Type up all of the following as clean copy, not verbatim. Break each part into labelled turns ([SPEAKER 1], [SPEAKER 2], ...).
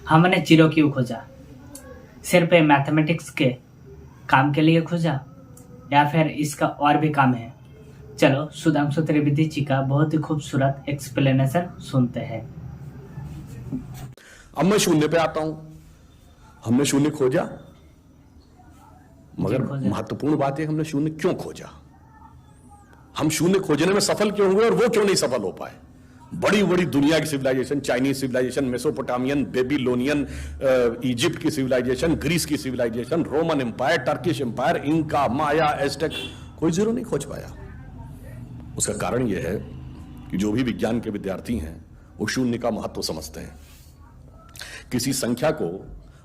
[SPEAKER 1] हमने जीरो क्यों खोजा? सिर्फ मैथमेटिक्स के काम के लिए खोजा या फिर इसका और भी काम है? चलो सुधांशु त्रिवेदी जी का बहुत ही खूबसूरत एक्सप्लेनेशन सुनते हैं।
[SPEAKER 2] अब मैं शून्य पे आता हूं। हमने शून्य खोजा, मगर महत्वपूर्ण बात है हमने शून्य क्यों खोजा, हम शून्य खोजने में सफल क्यों हुए और वो क्यों नहीं सफल हो पाए। बड़ी बड़ी दुनिया की civilisation, Chinese civilisation, Mesopotamian, Babylonian, Egypt की सिविलाइजेशन, ग्रीस की civilisation, Roman empire, Turkish empire, Inca, Maya, Aztec, कोई जीरो नहीं खोज पाया। उसका कारण यह है कि जो भी विज्ञान के विद्यार्थी हैं वो शून्य का महत्व समझते हैं। किसी संख्या को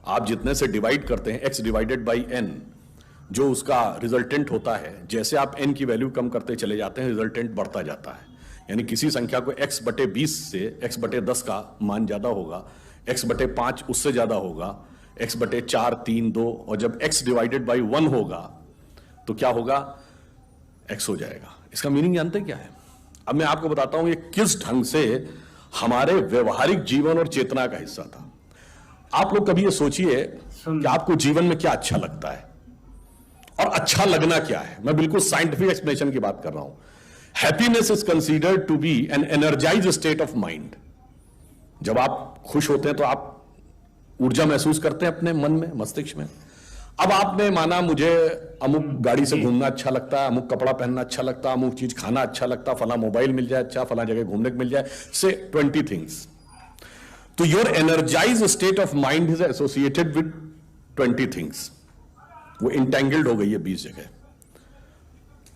[SPEAKER 2] आप जितने से डिवाइड करते हैं, x डिवाइडेड बाई n, जो उसका रिजल्टेंट होता है, जैसे आप n की वैल्यू कम करते चले जाते हैं रिजल्टेंट बढ़ता जाता है। यानी किसी संख्या को x बटे 20 से x बटे 10 का मान ज्यादा होगा, x बटे 5 उससे ज्यादा होगा, x बटे 4, 3, 2, और जब x डिवाइडेड बाई 1 होगा तो क्या होगा, x हो जाएगा। इसका मीनिंग जानते क्या है? अब मैं आपको बताता हूं ये किस ढंग से हमारे व्यवहारिक जीवन और चेतना का हिस्सा था। आप लोग कभी ये सोचिए कि आपको जीवन में क्या अच्छा लगता है और अच्छा लगना क्या है। मैं बिल्कुल साइंटिफिक एक्सप्लेनेशन की बात कर रहा हूं। Happiness is considered to be an energised state of mind. जब आप खुश होते हैं तो आप ऊर्जा महसूस करते हैं अपने मन में, मस्तिष्क में। अब आपने माना मुझे अमुक गाड़ी से घूमना अच्छा लगता है, अमुक कपड़ा पहनना अच्छा लगता है, अमुक चीज खाना अच्छा लगता है, फला मोबाइल मिल जाए अच्छा, फला जगह घूमने को मिल जाए, से 20 थिंग्स। तो your energised state of mind is associated with 20 things. वो इंटेंगल्ड हो गई है 20 जगह।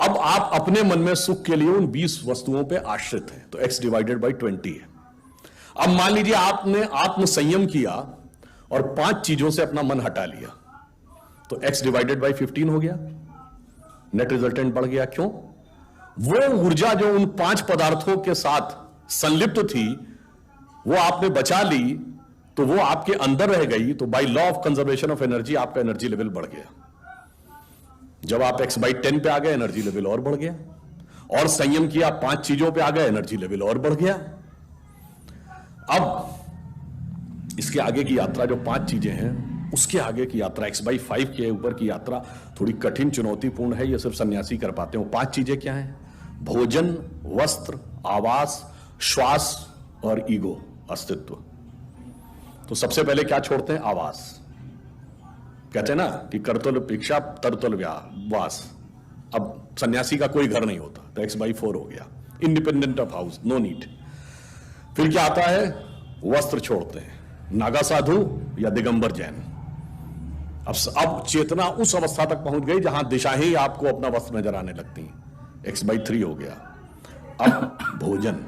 [SPEAKER 2] अब आप अपने मन में सुख के लिए उन 20 वस्तुओं पे आश्रित हैं, तो x डिवाइडेड बाई 20 है। अब मान लीजिए आपने आत्म संयम किया और 5 चीजों से अपना मन हटा लिया, तो x डिवाइडेड बाई 15 हो गया, नेट रिजल्टेंट बढ़ गया। क्यों? वो ऊर्जा जो उन 5 पदार्थों के साथ संलिप्त थी वो आपने बचा ली, तो वो आपके अंदर रह गई, तो by law of conservation of energy आपका एनर्जी लेवल बढ़ गया। जब आप x बाई 10 पे आ गए एनर्जी लेवल और बढ़ गया, और संयम किया 5 चीजों पे आ गए एनर्जी लेवल और बढ़ गया। अब इसके आगे की यात्रा जो 5 चीजें हैं, उसके आगे की यात्रा x बाई 5 के ऊपर की यात्रा थोड़ी कठिन चुनौतीपूर्ण है। ये सिर्फ सन्यासी कर पाते हो। 5 चीजें क्या हैं? भोजन, वस्त्र, आवास, श्वास और ईगो, अस्तित्व। तो सबसे पहले क्या छोड़ते हैं? आवास। कहते हैं ना कि करतल भिक्षा तरतल वास। अब सन्यासी का कोई घर नहीं होता, तो x बाई 4 हो गया, independent of house, no need. फिर क्या आता है? वस्त्र छोड़ते हैं, नागा साधु या दिगंबर जैन। अब चेतना उस अवस्था तक पहुंच गई जहां दिशा ही आपको अपना वस्त्र नजर आने लगती है, x बाई 3 हो गया। अब भोजन,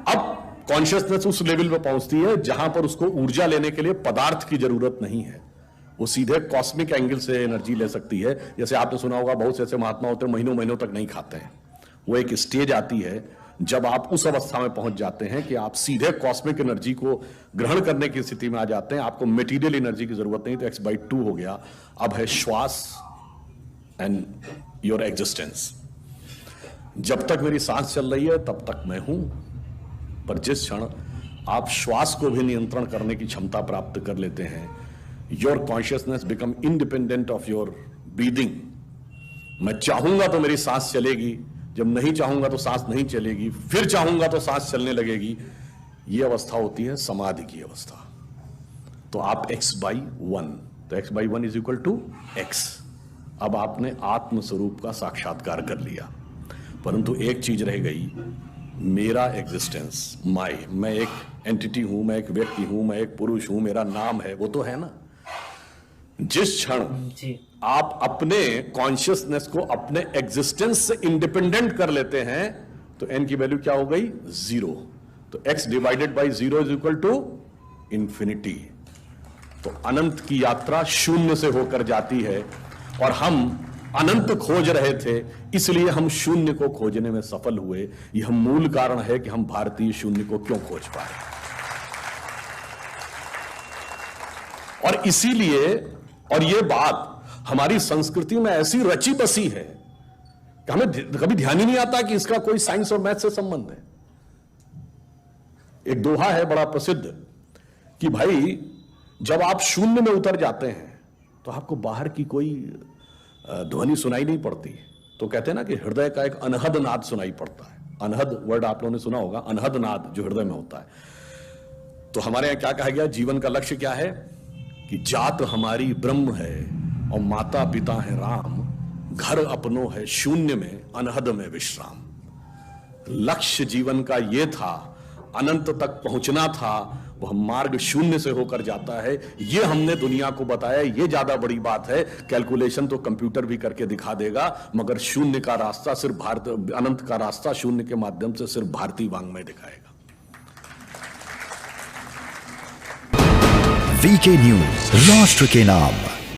[SPEAKER 2] अब कॉन्शियसनेस उस लेवल पे पहुंचती है जहां पर उसको ऊर्जा लेने के लिए पदार्थ की जरूरत नहीं है, वो सीधे कॉस्मिक एंगल से एनर्जी ले सकती है। जैसे आपने सुना होगा बहुत से ऐसे महात्मा होते हैं महीनों महीनों तक नहीं खाते हैं। वो एक स्टेज आती है जब आप उस अवस्था में पहुंच जाते हैं कि आप सीधे कॉस्मिक एनर्जी को ग्रहण करने की स्थिति में आ जाते हैं, आपको मटेरियल एनर्जी की जरूरत नहीं। तो x बाई 2 हो गया। अब है श्वास एंड योर एग्जिस्टेंस। जब तक मेरी सांस चल रही है तब तक मैं हूं, पर जिस क्षण आप श्वास को भी नियंत्रण करने की क्षमता प्राप्त कर लेते हैं, your consciousness become independent of your breathing. मैं चाहूंगा तो मेरी सांस चलेगी, जब नहीं चाहूंगा तो सांस नहीं चलेगी, फिर चाहूंगा तो सांस चलने लगेगी। यह अवस्था होती है समाधि की अवस्था। तो आप x बाई 1, तो x by 1 is equal to x। अब आपने आत्म स्वरूप का साक्षात्कार कर लिया, परंतु एक चीज रह गई, मेरा एग्जिस्टेंस, मैं एक एंटिटी हूं, मैं एक व्यक्ति हूं, मैं एक पुरुष हूं, मेरा नाम है, वो तो है ना। जिस क्षण आप अपने कॉन्शियसनेस को अपने एग्जिस्टेंस से इंडिपेंडेंट कर लेते हैं, तो n की वैल्यू क्या हो गई? 0। तो x divided by 0 is equal to infinity. तो अनंत की यात्रा शून्य से होकर जाती है, और हम अनंत खोज रहे थे, इसलिए हम शून्य को खोजने में सफल हुए। यह मूल कारण है कि हम भारतीय शून्य को क्यों खोज पाए। और इसीलिए, और यह बात हमारी संस्कृति में ऐसी रची बसी है कि हमें कभी ध्यान ही नहीं आता कि इसका कोई साइंस और मैथ से संबंध है। एक दोहा है बड़ा प्रसिद्ध कि भाई जब आप शून्य में उतर जाते हैं तो आपको बाहर की कोई ध्वनि सुनाई नहीं पड़ती। तो कहते हैं ना कि हृदय का एक अनहद नाद सुनाई पड़ता है। अनहद वर्ड आप लोगों ने सुना होगा, अनहद नाद जो हृदय में होता है। तो हमारे यहां क्या कहा गया, जीवन का लक्ष्य क्या है कि जात हमारी ब्रह्म है और माता पिता है राम, घर अपनों है शून्य में अनहद में विश्राम। लक्ष्य जीवन का ये था, अनंत तक पहुंचना था, वह मार्ग शून्य से होकर जाता है। ये हमने दुनिया को बताया, ये ज्यादा बड़ी बात है। कैलकुलेशन तो कंप्यूटर भी करके दिखा देगा, मगर शून्य का रास्ता सिर्फ भारत, अनंत का रास्ता शून्य के माध्यम से सिर्फ भारतीय वांग्मय दिखाएगा।
[SPEAKER 3] वीके न्यूज, राष्ट्र के नाम।